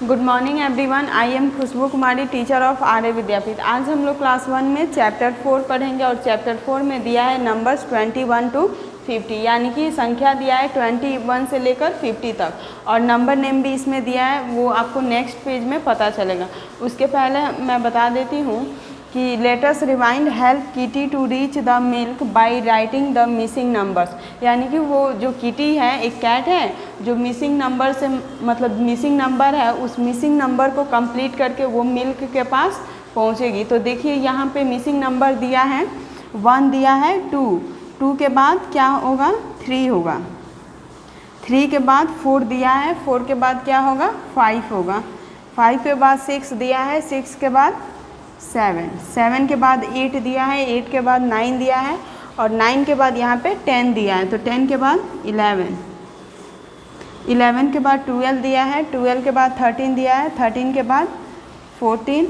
Good morning everyone, I am Khushboo Kumari, teacher of Arya Vidyapeeth. आज हम लोग क्लास 1 में चैप्टर 4 पढ़ेंगे और चैप्टर 4 में दिया है नंबर्स 21 to 50, यानी कि संख्या दिया है 21 से लेकर 50 तक और नंबर नेम भी इसमें दिया है, वो आपको नेक्स्ट पेज में पता चलेगा। उसके पहले मैं बता देती हूँ कि let us remind help kitty to reach the milk by writing the missing numbers, यानी कि वो जो किटी है एक कैट है जो मिसिंग नंबर से मतलब मिसिंग नंबर है, उस मिसिंग नंबर को कंप्लीट करके वो मिल्क के पास पहुंचेगी। तो देखिए यहाँ पे मिसिंग नंबर दिया है 1, दिया है 2 के बाद क्या होगा 3 होगा, 3 के बाद 4 दिया है, 4 के बाद क्या होगा 5 होगा, 5 के बाद 6 दिया है, 6 के बाद 7 के बाद 8 दिया है, 8 के बाद 9 दिया है और 9 के बाद यहाँ पे 10 दिया है, तो 10 के बाद 11 के बाद 12 दिया है, 12 के बाद 13 दिया है, 13 के बाद 14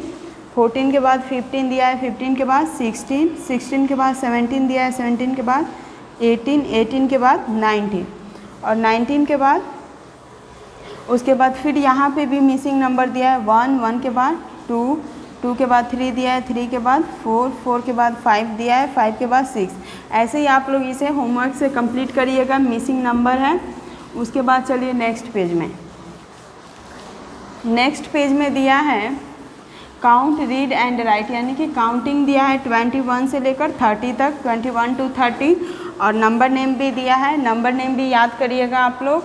के बाद 15 दिया है, 15 के बाद 16 के बाद 17 दिया है, 17 के बाद 18 के बाद 19 और 19 के बाद उसके बाद फिर यहाँ पे भी मिसिंग नंबर दिया है 1 के बाद 2 के बाद 3 दिया है, 3 के बाद 4 के बाद 5 दिया है, 5 के बाद 6। ऐसे ही आप लोग इसे होमवर्क से कंप्लीट करिएगा, मिसिंग नंबर है। उसके बाद चलिए नेक्स्ट पेज में। नेक्स्ट पेज में दिया है काउंट रीड एंड राइट, यानी कि काउंटिंग दिया है 21 से लेकर 30 तक, 21 to 30 और नंबर नेम भी दिया है। नंबर नेम भी याद करिएगा आप लोग।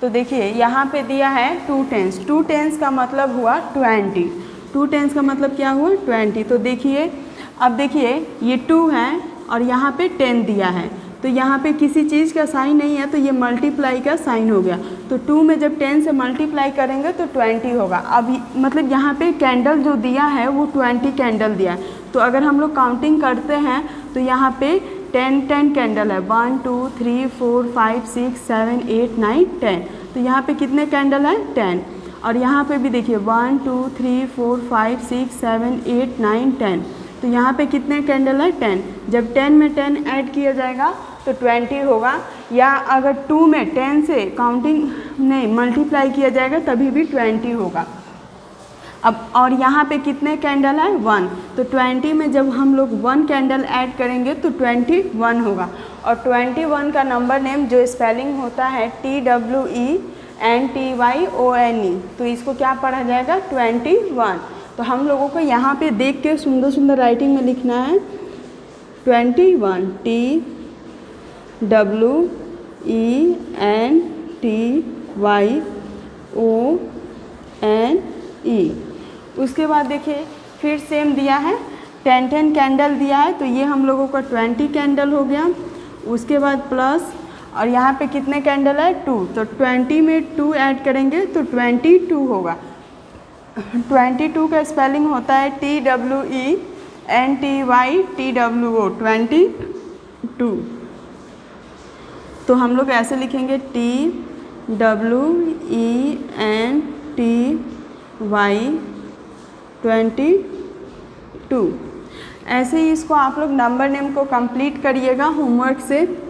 तो देखिए यहाँ पे दिया है 2 10, 2 10 का मतलब हुआ 20, 2 10 का मतलब क्या हुआ 20। तो देखिए अब देखिए ये 2 है और यहाँ पे 10 दिया है, तो यहाँ पे किसी चीज़ का साइन नहीं है, तो ये मल्टीप्लाई का साइन हो गया। तो 2 में जब 10 से मल्टीप्लाई करेंगे तो 20 होगा। अब मतलब यहाँ पे कैंडल जो दिया है वो 20 कैंडल दिया है। तो अगर हम लोग काउंटिंग करते हैं तो यहाँ पे 10 कैंडल है, 1 2 3 4 5 6 7 8 9 10। तो यहाँ पे कितने कैंडल है 10। और यहाँ पे भी देखिए 1 2 3 4 5 6 7 8 9 10। तो यहाँ पे कितने कैंडल है 10। जब 10 में 10 ऐड किया जाएगा तो 20 होगा, या अगर 2 में 10 से काउंटिंग नहीं मल्टीप्लाई किया जाएगा तभी भी 20 होगा। अब और यहाँ पे कितने कैंडल है 1, तो 20 में जब हम लोग 1 कैंडल ऐड करेंगे तो 21 होगा। और 21 का नंबर नेम जो स्पेलिंग होता है TWENTYONE, तो इसको क्या पढ़ा जाएगा 21। तो हम लोगों को यहाँ पे देख के सुंदर सुंदर राइटिंग में लिखना है 21 TWENTYONE। उसके बाद देखिए फिर सेम दिया है 10 कैंडल दिया है, तो ये हम लोगों का 20 कैंडल हो गया। उसके बाद प्लस और यहाँ पे कितने कैंडल है 2, तो 20 में 2 ऐड करेंगे तो 22 होगा। 22 का स्पेलिंग होता है TWENTYTWO 22। तो हम लोग ऐसे लिखेंगे TWENTY22। ऐसे ही इसको आप लोग नंबर नेम को कंप्लीट करिएगा होमवर्क से।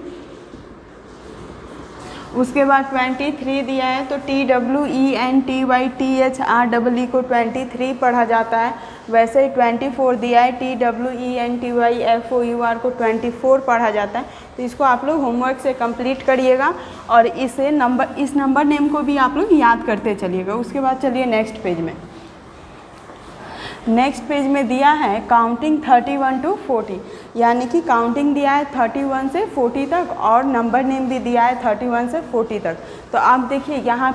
उसके बाद 23 दिया है, तो TWENTYTHREE को 23 पढ़ा जाता है। वैसे ही 24 दिया है, TWENTYFOUR को 24 पढ़ा जाता है। तो इसको आप लोग होमवर्क से कंप्लीट करिएगा और इस नंबर नेम को भी आप लोग याद करते चलिएगा। उसके बाद चलिए नेक्स्ट पेज में। नेक्स्ट पेज में दिया है काउंटिंग 31 to 40, यानी कि काउंटिंग दिया है 31 से 40 तक और नंबर नेम भी दिया है 31 से 40 तक। तो आप देखिए यहाँ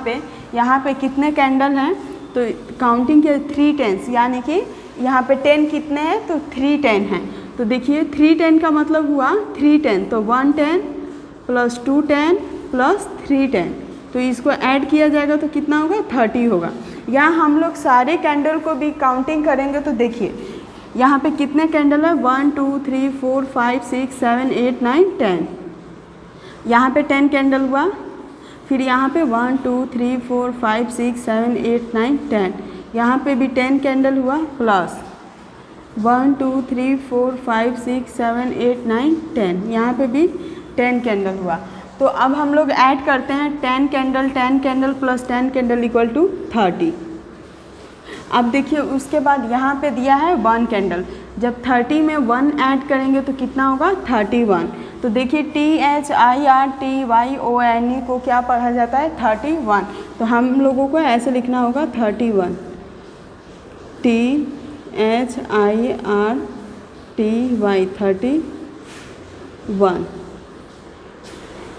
पे कितने कैंडल हैं, तो काउंटिंग के 3 10, यानी कि यहाँ पे 10 कितने हैं तो 3 10 हैं। तो देखिए 3 10 का मतलब हुआ 3 10, तो 1 10 प्लस 2 10 प्लस 3 10। तो इसको ऐड किया जाएगा तो कितना होगा 30 होगा। या हम लोग सारे कैंडल को भी काउंटिंग करेंगे तो देखिए यहाँ पे कितने कैंडल है 1 2 3 4 5 6 7 8 9 10। यहाँ पे 10 कैंडल हुआ, फिर यहाँ पे 1 2 3 4 5 6 7 8 9 10। यहाँ पे भी 10 कैंडल हुआ प्लस 1 2 3 4 5 6 7 8 9 10। यहाँ पे भी 10 कैंडल हुआ। तो अब हम लोग ऐड करते हैं 10 candle plus 10 candle equal to 30। अब देखिए उसके बाद यहाँ पे दिया है 1 कैंडल, जब 30 में 1 ऐड करेंगे तो कितना होगा 31। तो देखिए THIRTYONE को क्या पढ़ा जाता है 31, तो हम लोगों को ऐसे लिखना होगा 31 THIRTY 31।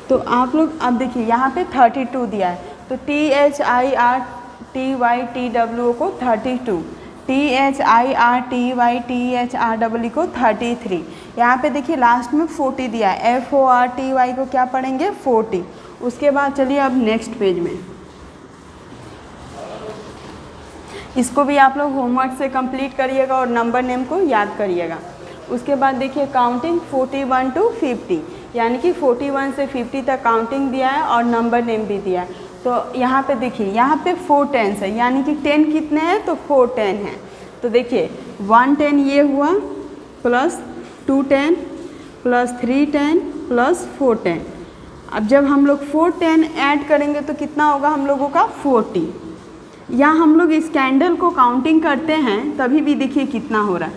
तो आप लोग अब देखिए यहाँ पे 32 दिया है, तो THIRTYTWO को 32, THIRTYTHREE को 33। यहाँ पे देखिए लास्ट में 40 दिया है, FORTY को क्या पढ़ेंगे 40। उसके बाद चलिए अब नेक्स्ट पेज में, इसको भी आप लोग होमवर्क से कंप्लीट करिएगा और नंबर नेम को याद करिएगा। उसके बाद देखिए काउंटिंग 41 to 50, यानी कि 41 से 50 तक काउंटिंग दिया है और नंबर नेम भी दिया है। तो यहाँ पे देखिए यहाँ पे 4 10s है, यानी कि 10 कितने हैं तो 4 10 हैं। तो देखिए 1 10 ये हुआ प्लस 2 10 प्लस 3 10 प्लस 4 10। अब जब हम लोग 4 10 ऐड करेंगे तो कितना होगा हम लोगों का 40। या हम लोग इस कैंडल को काउंटिंग करते हैं तभी भी देखिए कितना हो रहा है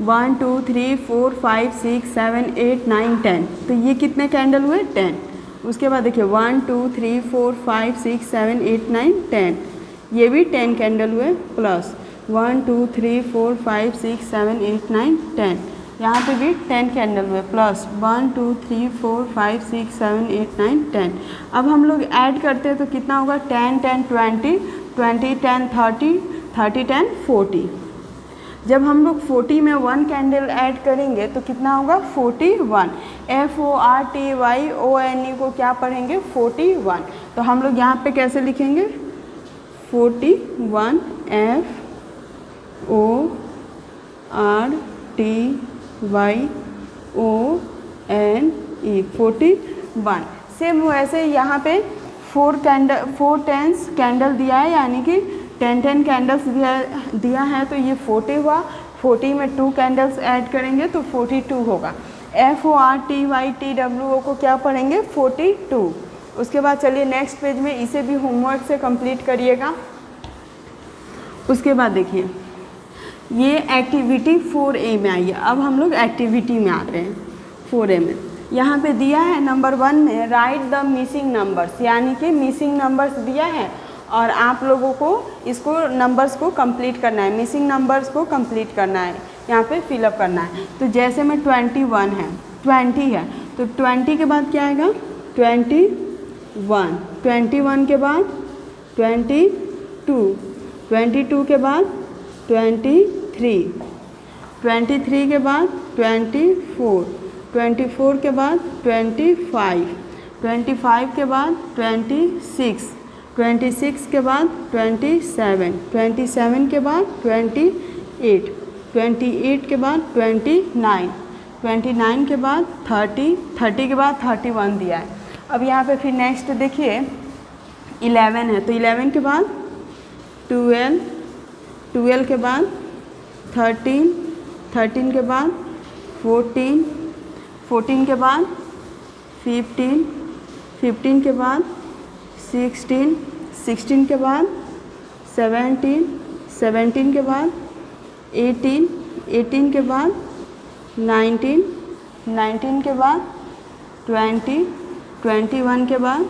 1 2 3 4 5 6 7 8 9 10। तो ये कितने कैंडल हुए 10। उसके बाद देखिए 1 2 3 4 5 6 7 8 9 10, ये भी 10 कैंडल हुए प्लस 1 2 3 4 5 6 7 8 9 10, यहाँ पे भी 10 कैंडल हुए प्लस 1 2 3 4 5 6 7 8 9 10। अब हम लोग ऐड करते हैं तो कितना होगा 10 10 20 20 10 30 30 10 40। जब हम लोग 40 में 1 कैंडल ऐड करेंगे तो कितना होगा 41, FORTYONE को क्या पढ़ेंगे 41। तो हम लोग यहाँ पे कैसे लिखेंगे 41 FORTYONE 41। सेम वैसे यहाँ पे 4 10s कैंडल दिया है, यानी कि 10 10 कैंडल्स दिया है, तो ये 40 हुआ। 40 में 2 कैंडल्स ऐड करेंगे तो 42 होगा। FORTYTWO को क्या पढ़ेंगे 42। उसके बाद चलिए नेक्स्ट पेज में, इसे भी होमवर्क से कंप्लीट करिएगा। उसके बाद देखिए ये एक्टिविटी 4A में आई है। अब हम लोग एक्टिविटी में आते हैं 4A में। यहाँ पे दिया है नंबर 1 में राइट द मिसिंग नंबर्स, यानी कि मिसिंग नंबर्स दिया है और आप लोगों को इसको नंबर्स को कंप्लीट करना है, मिसिंग नंबर्स को कंप्लीट करना है, यहाँ पे फिलअप करना है। तो जैसे में 21 है, 20 है, तो 20 के बाद क्या आएगा 21, 21 के बाद 22, 22 के बाद 23, 23 के बाद 24, 24 के बाद 25, 25 के बाद 26, 26 के बाद 27, 27 के बाद 28, 28 के बाद 29, 29 के बाद 30, 30 के बाद 31 दिया है। अब यहाँ पे फिर नेक्स्ट देखिए 11 है, तो 11 के बाद 12, 12 के बाद 13, 13 के बाद 14, 14 के बाद 15, 15 के बाद 16, 16 के बाद 17, 17 के बाद 18, 18 के बाद 19, 19 के बाद 20, 21 के बाद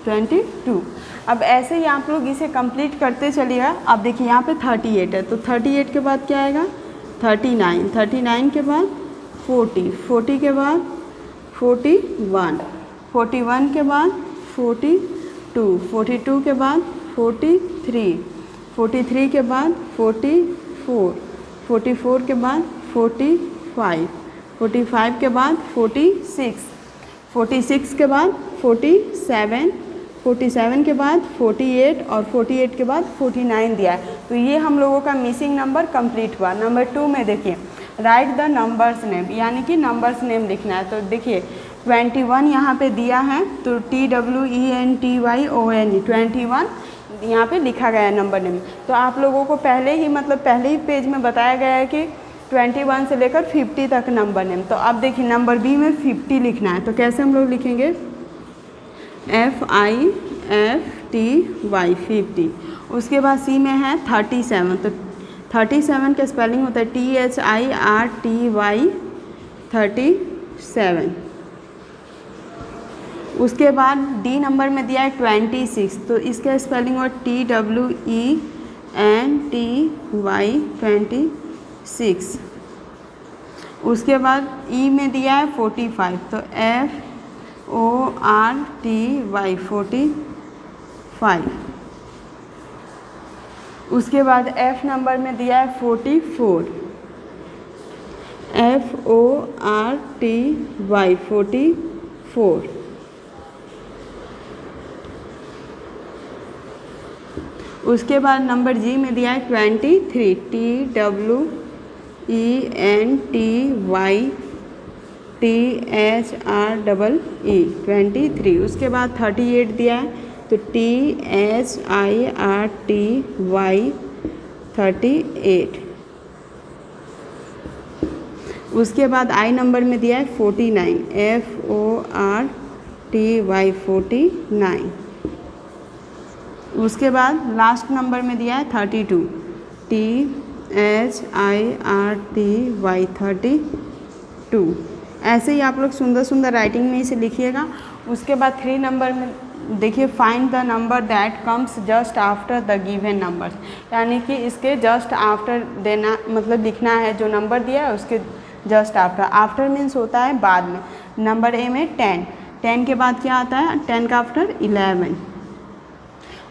22। अब ऐसे ही आप लोग इसे कंप्लीट करते चलिएगा। अब देखिए यहाँ पे 38 है, तो 38 के बाद क्या आएगा 39, 39 के बाद 40, 40 के बाद 41, 41 के बाद 42, 42 के बाद 43, 43 के बाद 44, 44 के बाद 45, 45 के बाद 46, 46 के बाद 47, 47 के बाद 48 और 48 के बाद 49 दिया है। तो ये हम लोगों का मिसिंग नंबर कंप्लीट हुआ। नंबर 2 में देखिए राइट द नंबर्स नेम, यानी कि नंबर्स नेम लिखना है। तो देखिए 21 यहाँ पे दिया है, तो TWENTYONE 21 यहाँ पे लिखा गया है नंबर नेम। तो आप लोगों को पहले ही पहले ही पेज में बताया गया है कि 21 से लेकर 50 तक नंबर नेम। तो अब देखिए नंबर बी में 50 लिखना है, तो कैसे हम लोग लिखेंगे FIFTY 50। उसके बाद सी में है 37, तो 37 का स्पेलिंग होता है THIRTY 37। उसके बाद डी नंबर में दिया है 26, तो इसका स्पेलिंग हो TWENTY 26। उसके बाद ई में दिया है 45, तो FORTY 45। उसके बाद एफ नंबर में दिया है 44, FORTY 44। उसके बाद नंबर जी में दिया है 23, TWENTY 23। उसके बाद 38 दिया है, तो THIRTY 38। उसके बाद आई नंबर में दिया है 49, FORTY 49। उसके बाद लास्ट नंबर में दिया है 32, THIRTY 32। ऐसे ही आप लोग सुंदर सुंदर राइटिंग में इसे लिखिएगा। उसके बाद 3 नंबर में देखिए, find the number that comes just after the given numbers, यानी कि इसके जस्ट आफ्टर देना, मतलब लिखना है जो नंबर दिया है उसके जस्ट आफ्टर। आफ्टर मीन्स होता है बाद में। नंबर ए में 10, 10 के बाद क्या आता है, 10 का आफ्टर 11।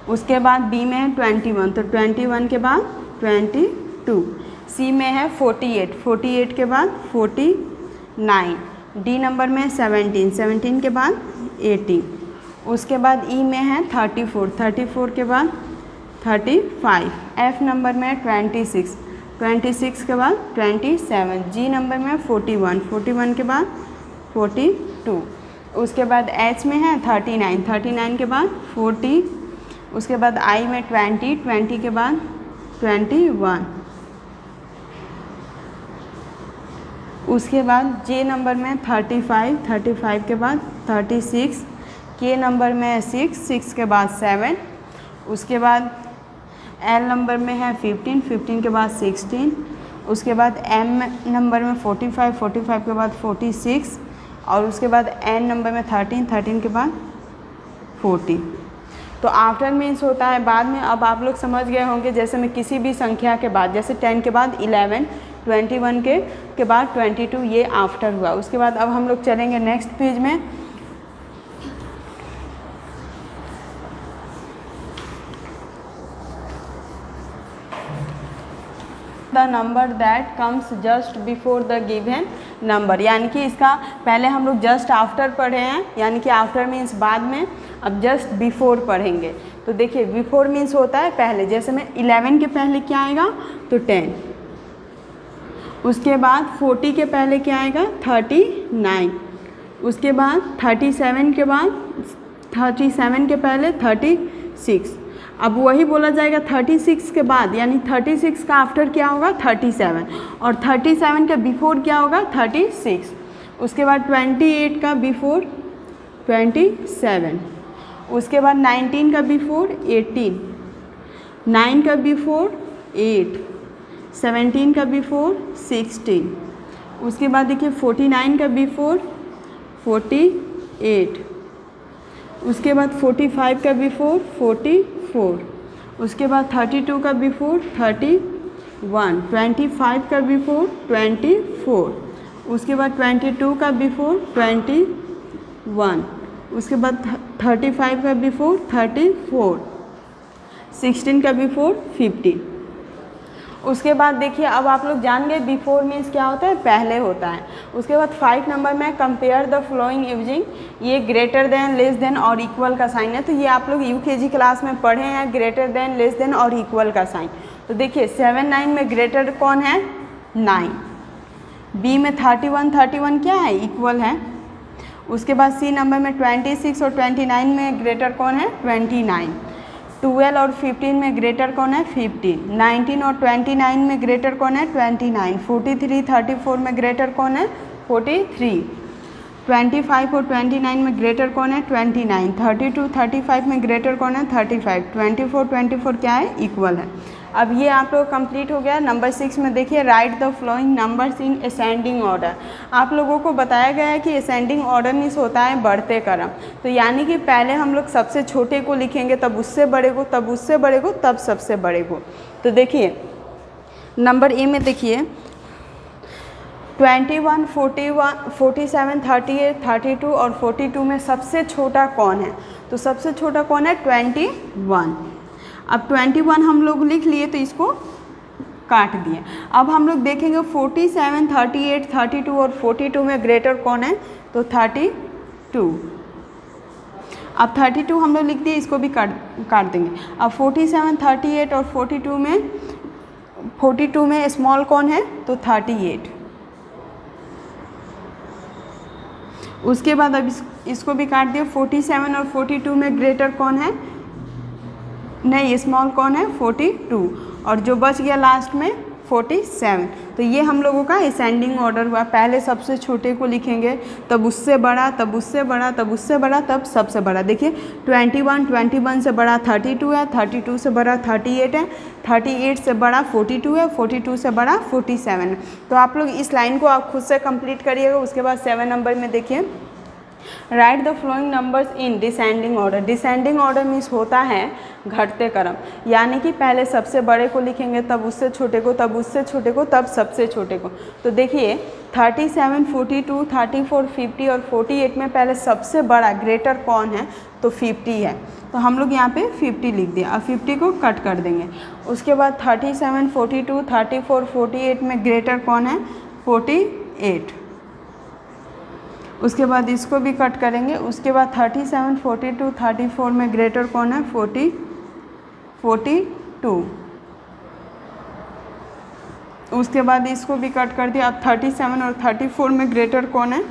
उसके बाद बी में है 21, तो 21 के बाद 22। सी में है 48, 48 के बाद 49। डी नंबर में 17, 17 के बाद 18। उसके बाद ई में है 34, 34 के बाद 35। एफ नंबर में 26, 26 के बाद 27। जी नंबर में 41, 41 के बाद 42। उसके बाद एच में है 39, 39 के बाद 40। उसके बाद आई में 20, 20 के बाद 21। उसके बाद जे नंबर में 35, 35 के बाद 36। के नंबर में है 6, 6 के बाद 7। उसके बाद एल नंबर में है 15, 15 के बाद 16। उसके बाद एम नंबर में 45, 45 के बाद 46। और उसके बाद एन नंबर में 13, 13 के बाद 40। तो आफ्टर मीन्स होता है बाद में। अब आप लोग समझ गए होंगे, जैसे मैं किसी भी संख्या के बाद, जैसे 10 के बाद 11, 21 के बाद 22, ये आफ्टर हुआ। उसके बाद अब हम लोग चलेंगे नेक्स्ट पेज में। The number that comes just before the given number, यानी कि इसका पहले हम लोग जस्ट आफ्टर पढ़े हैं, यानी कि आफ्टर मीन्स बाद में, अब जस्ट बिफोर पढ़ेंगे। तो देखिए, बिफोर मीन्स होता है पहले, जैसे में 11 के पहले क्या आएगा, तो 10। उसके बाद 40 के पहले क्या आएगा, 39। उसके बाद 37 के बाद 37 के पहले 36। अब वही बोला जाएगा 36 के बाद, यानी 36 का आफ्टर क्या होगा, 37। और 37 का बिफोर क्या होगा, 36। उसके बाद 28 का बिफोर 27। उसके बाद 19 का बिफोर 18, 9 का बिफोर 8, 17 का बिफोर 16। उसके बाद देखिए 49 का बिफोर 48। उसके बाद 45 का बिफोर 44। उसके बाद 32 का बिफोर 31, 25 का बिफोर 24। उसके बाद 22 का बिफोर 21। उसके बाद 35 का बिफोर 34, 16 का बिफोर 50। उसके बाद देखिए, अब आप लोग जान गए बिफोर मीन्स क्या होता है, पहले होता है। उसके बाद 5 नंबर में कंपेयर द फ्लोइंग यूजिंग, ये ग्रेटर देन, लेस देन और इक्वल का साइन है। तो ये आप लोग यूकेजी क्लास में पढ़े हैं, ग्रेटर देन, लेस देन और इक्वल का साइन। तो देखिए 7, 9 में ग्रेटर कौन है, 9। बी में 31, 31 क्या है, इक्वल है। उसके बाद सी नंबर में 26 और 29 में ग्रेटर कौन है, 29। 12 और 15 में ग्रेटर कौन है, 15। 19 और 29 में ग्रेटर कौन है, 29। 43, 34 में ग्रेटर कौन है, 43। 25 और 29 में ग्रेटर कौन है? 29। 32 35 में ग्रेटर कौन है? 35। 24 क्या है? इक्वल है। अब ये आप लोग कंप्लीट हो गया। नंबर 6 में देखिए, right the following numbers in ascending order. आप लोगों को बताया गया है कि असेंडिंग ऑर्डर मीन्स होता है बढ़ते क्रम। तो यानी कि पहले हम लोग सबसे छोटे को लिखेंगे, तब उससे बड़े को, तब उससे बड़े को, तब सबसे बड़े को। तो देखिए नंबर ए में देखिए 21, 41, 47, 38, 32 और 42 में सबसे छोटा कौन है? तो सबसे छोटा कौन है? 21। अब 21 हम लोग लिख लिए तो इसको काट दिए। अब हम लोग देखेंगे 47, 38, 32 और 42 में ग्रेटर कौन है? तो 32। अब 32 हम लोग लिख दिए, इसको भी काट देंगे। अब 47, 38 और 42 में स्मॉल कौन है? तो 38। उसके बाद अब इसको भी काट दिए। 47 और 42 में ग्रेटर कौन है? नहीं, स्मॉल कौन है? 42। और जो बच गया लास्ट में 47। तो ये हम लोगों का असेंडिंग ऑर्डर हुआ। पहले सबसे छोटे को लिखेंगे, तब उससे बड़ा, तब उससे बड़ा, तब उससे बड़ा, तब सबसे बड़ा। देखिए 21 से बड़ा 32 है, 32 से बड़ा 38 है, 38 से बड़ा 42 है, 42 से बड़ा 47 है। तो आप लोग इस लाइन को आप खुद से कंप्लीट करिएगा। उसके बाद 7 नंबर में देखिए, right the following numbers in descending order. Descending order means होता है घटते क्रम, यानी कि पहले सबसे बड़े को लिखेंगे, तब उससे छोटे को, तब उससे छोटे को, तब सबसे छोटे को। तो देखिए 37, 42, 34, 50 और 48 में पहले सबसे बड़ा ग्रेटर कौन है? तो 50 है। तो हम लोग यहाँ पे 50 लिख दिया। अब 50 को कट कर देंगे। उसके बाद 37, 42, 34, 48 में ग्रेटर कौन है? 48। उसके बाद इसको भी कट करेंगे। उसके बाद 37, 42, 34 में ग्रेटर कौन है? 42। उसके बाद इसको भी कट कर दिया। अब 37 और 34 में ग्रेटर कौन है?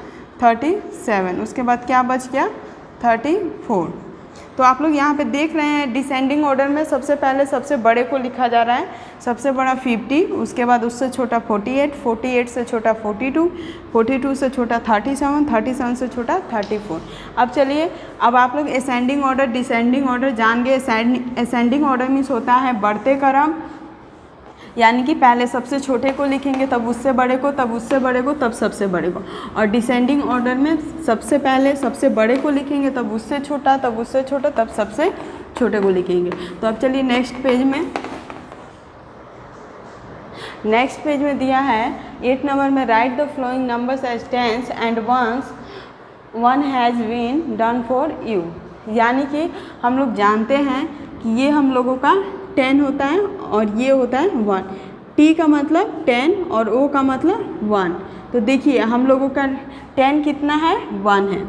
37। उसके बाद क्या बच गया? 34। तो आप लोग यहाँ पे देख रहे हैं डिसेंडिंग ऑर्डर में सबसे पहले सबसे बड़े को लिखा जा रहा है। सबसे बड़ा 50, उसके बाद उससे छोटा 48, 48 से छोटा 42, 42 से छोटा 37, 37 से छोटा 34। अब चलिए, अब आप लोग असेंडिंग ऑर्डर डिसेंडिंग ऑर्डर जान गए। असेंडिंग ऑर्डर मीन्स होता है बढ़ते क्रम, यानी कि पहले सबसे छोटे को लिखेंगे, तब उससे बड़े को, तब उससे बड़े को, तब सबसे बड़े को। और डिसेंडिंग ऑर्डर में सबसे पहले सबसे बड़े को लिखेंगे, तब उससे छोटा, तब उससे छोटा, तब सबसे छोटे को लिखेंगे। तो अब चलिए नेक्स्ट पेज में दिया है 8 नंबर में, write the following numbers as tens and ones one has been done for you. यानी कि हम लोग जानते हैं कि ये हम लोगों का 10 होता है और ये होता है 1। T का मतलब 10 और O का मतलब 1। तो देखिए हम लोगों का 10 कितना है? 1 है,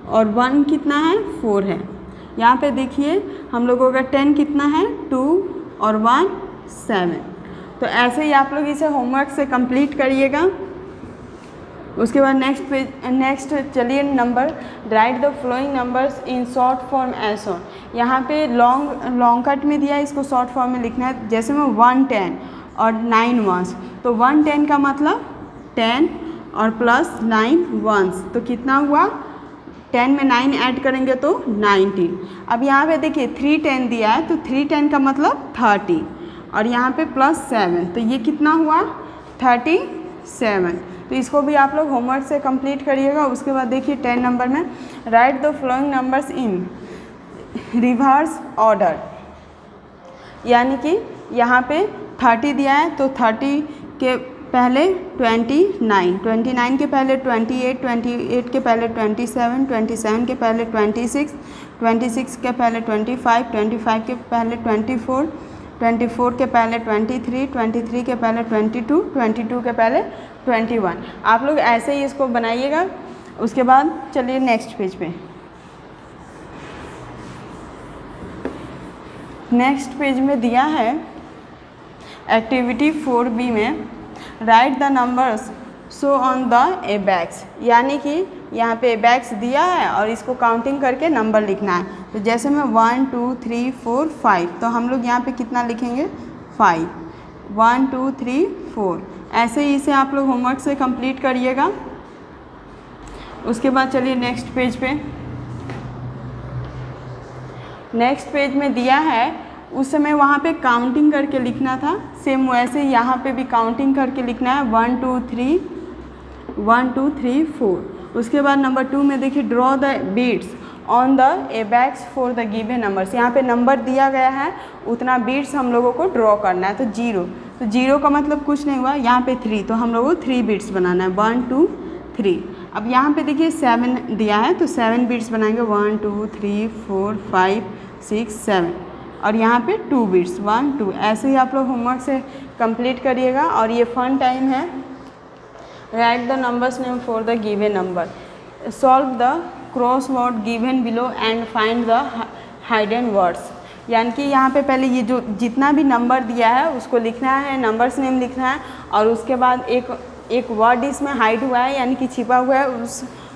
और 1 कितना है? 4 है। यहाँ पे देखिए हम लोगों का 10 कितना है? 2 और 1 7। तो ऐसे ही आप लोग इसे होमवर्क से कंप्लीट करिएगा। उसके बाद नेक्स्ट चलिए number, write the following numbers in short form as on. यहाँ पे लॉन्ग कट में दिया है, इसको शॉर्ट फॉर्म में लिखना है। जैसे में 110 और 9 वंस, तो 110 का मतलब 10 और प्लस 9 वंस, तो कितना हुआ? 10 में 9 ऐड करेंगे तो 19। अब यहाँ पे देखिए 310 दिया है, तो 310 का मतलब 30, और यहाँ पे प्लस 7, तो ये कितना हुआ? 37। तो इसको भी आप लोग होमवर्क से कंप्लीट करिएगा। उसके बाद देखिए 10 नंबर में, write the following numbers in reverse order. यानी कि यहाँ पे 30 दिया है, तो 30 के पहले 29, 29 के पहले 28, 28 के पहले 27, 27 के पहले 26, 26 के पहले 25, 25 के पहले 24, 24 के पहले 23, 23 के पहले 22, 22 के पहले 21। आप लोग ऐसे ही इसको बनाइएगा। उसके बाद चलिए नेक्स्ट पेज पे। नेक्स्ट पेज में दिया है एक्टिविटी 4B में, write the numbers show on the abacus. यानी कि यहाँ पे एबैक्स दिया है और इसको काउंटिंग करके नंबर लिखना है। तो जैसे में 1 2 3 4 5, तो हम लोग यहाँ पे कितना लिखेंगे? 5। 1 2 3 4। ऐसे ही इसे आप लोग होमवर्क से कंप्लीट करिएगा। उसके बाद चलिए नेक्स्ट पेज पे। नेक्स्ट पेज में दिया है, उस समय वहाँ पे काउंटिंग करके लिखना था, सेम वैसे यहाँ पे भी काउंटिंग करके लिखना है 1 2 3 1 2 3 4। उसके बाद नंबर 2 में देखिए draw the beads on the abacus for the given numbers. यहाँ पे नंबर दिया गया है, उतना बीट्स हम लोगों को ड्रॉ करना है। तो 0, तो 0 का मतलब कुछ नहीं हुआ, यहाँ पे 3, तो हम लोगों को 3 बीट्स बनाना है 1 2 3। अब यहाँ पे देखिए 7 दिया है, तो 7 बीट्स बनाएंगे 1 2 3 4 5 6 7, और यहाँ पे 2 बीट्स 1 2। ऐसे ही आप लोग होमवर्क से कंप्लीट करिएगा। और ये फन टाइम है, right the numbers name for the given number, solve the crossword given below and find the hidden words. यानी कि यहाँ पे पहले ये जो जितना भी नंबर दिया है उसको लिखना है, नंबर्स नेम लिखना है, और उसके बाद एक वर्ड इसमें हाइड हुआ है यानी कि छिपा हुआ है,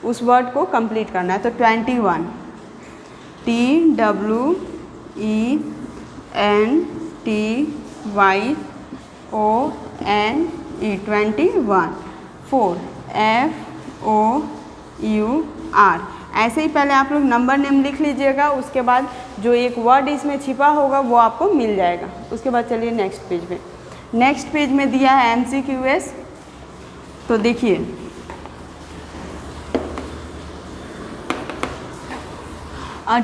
उस वर्ड को कंप्लीट करना है। तो 21 TWENTYONE 21, 4 FOUR। ऐसे ही पहले आप लोग नंबर नेम लिख लीजिएगा, उसके बाद जो एक वर्ड इसमें छिपा होगा वो आपको मिल जाएगा। उसके बाद चलिए नेक्स्ट पेज पे। नेक्स्ट पेज में दिया है MCQS। तो देखिए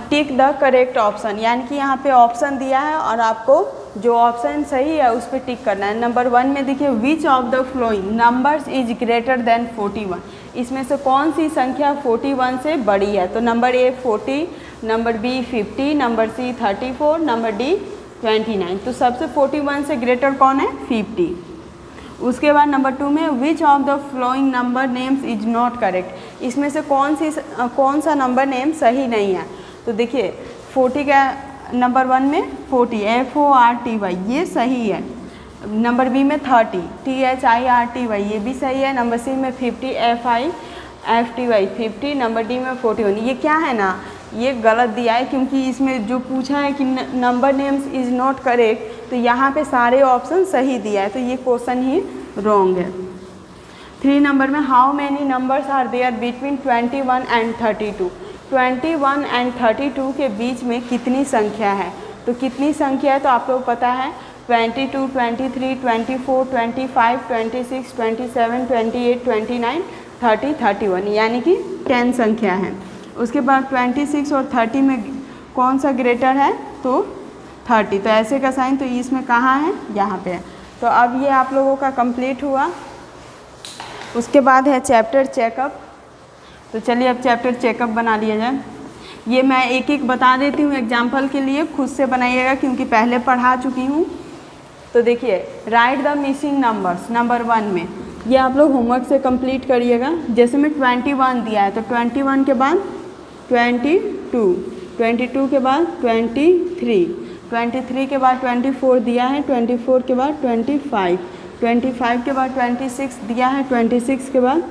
टिक द करेक्ट ऑप्शन, यानी कि यहाँ पे ऑप्शन दिया है और आपको जो ऑप्शन सही है उस पर टिक करना है। नंबर 1 में देखिए which of the following numbers is greater than 41। इसमें से कौन सी संख्या 41 से बड़ी है? तो number A 40, number B 50, number C 34, number D 29। तो सबसे 41 से ग्रेटर कौन है? 50। उसके बाद नंबर 2 में which of the flowing number names is not correct. इसमें से कौन सा नंबर नेम सही नहीं है? तो देखिए 40 का नंबर 1 में 40 FORTY ये सही है। नंबर बी में 30 THIRTY ये भी सही है। नंबर सी में 50 FIFTY 50। नंबर डी में 41 ये क्या है ना, ये गलत दिया है क्योंकि इसमें जो पूछा है कि number names is not correct, तो यहाँ पे सारे ऑप्शन सही दिया है, तो ये क्वेश्चन ही रॉन्ग है। 3 नंबर में how many numbers are there between 21 and 32। 21 and 32 के बीच में कितनी संख्या है? तो कितनी संख्या है तो आप लोग पता है 22, 23, 24, 25, 26, 27, 28, 29, 30, 31 यानी कि 10 संख्या है। उसके बाद 26 और 30 में कौन सा ग्रेटर है? तो 30। तो ऐसे का साइन तो इसमें कहाँ है? यहाँ पे है। तो अब ये आप लोगों का कंप्लीट हुआ। उसके बाद है चैप्टर चेकअप। तो चलिए अब चैप्टर चेकअप बना लिया जाए। ये मैं एक एक बता देती हूँ एग्जाम्पल के लिए, खुद से बनाइएगा क्योंकि पहले पढ़ा चुकी हूँ। तो देखिए right the missing numbers number 1 में, ये आप लोग होमवर्क से कंप्लीट करिएगा। जैसे में 21 दिया है तो 21 के बाद 22, 22 के बाद 23, 23 के बाद 24 दिया है, 24 के बाद 25, 25 के बाद 26 दिया है, 26 के बाद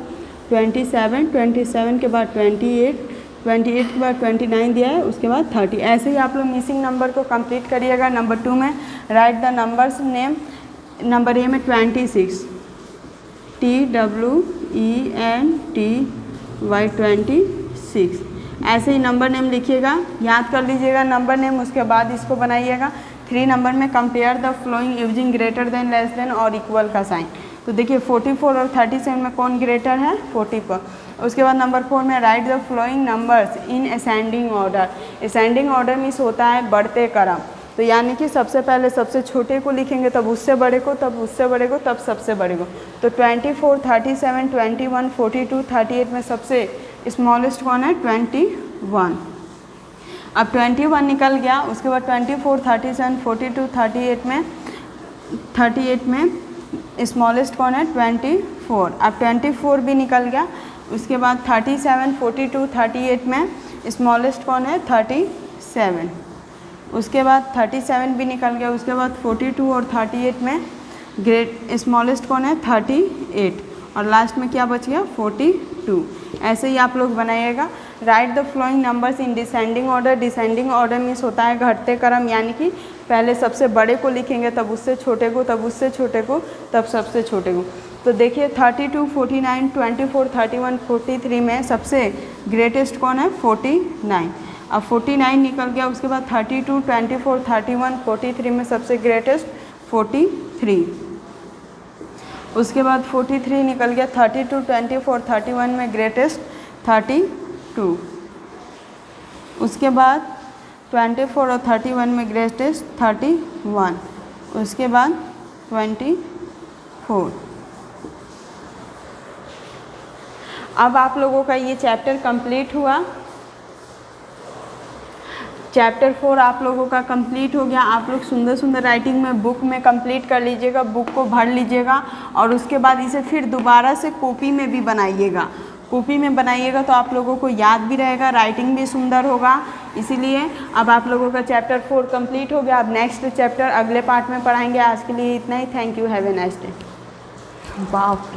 27, 27 के बाद 28, 28 के बाद 29 दिया है, उसके बाद 30। ऐसे ही आप लोग मिसिंग नंबर को कंप्लीट करिएगा। नंबर 2 में write the numbers name. Number A में 26 TWENTY 26। ऐसे ही नंबर नेम लिखिएगा, याद कर लीजिएगा नंबर नेम, उसके बाद इसको बनाइएगा। 3 नंबर में compare the flowing using greater than, less than और इक्वल का साइन। तो देखिए 44 और 37 में कौन ग्रेटर है? 44। उसके बाद नंबर 4 में write the following numbers in ascending order. Ascending order means होता है बढ़ते क्रम, तो यानी कि सबसे पहले सबसे छोटे को लिखेंगे, तब उससे बड़े को, तब उससे बड़े को, तब सबसे बड़े को। तो 24, 37, 21, 42, 38 में सबसे स्मॉलेस्ट कौन है? 21। अब 21 निकल गया। उसके बाद 24, 37, 42, 38 में स्मॉलेस्ट कौन है? 24। अब 24 भी निकल गया। उसके बाद 37, 42, 38 में स्मॉलेस्ट कौन है? 37। उसके बाद 37 भी निकल गया। उसके बाद 42 और 38 में स्मॉलेस्ट कौन है? 38। और लास्ट में क्या बच गया? 42। ऐसे ही आप लोग बनाइएगा। Right the following numbers in descending order. Descending order means होता है घटते क्रम, यानी कि पहले सबसे बड़े को लिखेंगे, तब उससे छोटे को, तब उससे छोटे को, तब सबसे छोटे को। तो देखिए 32, 49, 24, 31, 43 में सबसे ग्रेटेस्ट कौन है? 49। अब 49 निकल गया, उसके बाद 32, 24, 31, 43 में सबसे ग्रेटेस्ट 43। उसके बाद 43 निकल गया, 32, 24, 31 में ग्रेटेस्ट 32। उसके बाद 24 और 31 में ग्रेटेस्ट 31। उसके बाद 24। अब आप लोगों का ये चैप्टर कंप्लीट हुआ। चैप्टर 4 आप लोगों का कंप्लीट हो गया। आप लोग सुंदर सुंदर राइटिंग में बुक में कंप्लीट कर लीजिएगा, बुक को भर लीजिएगा और उसके बाद इसे फिर दोबारा से कॉपी में भी बनाइएगा। कॉपी में बनाइएगा तो आप लोगों को याद भी रहेगा, राइटिंग भी सुंदर होगा। इसीलिए अब आप लोगों का चैप्टर 4 कंप्लीट हो गया। अब नेक्स्ट चैप्टर अगले पार्ट में पढ़ाएंगे। आज के लिए इतना ही। Thank you, have a nice day. बाप रे।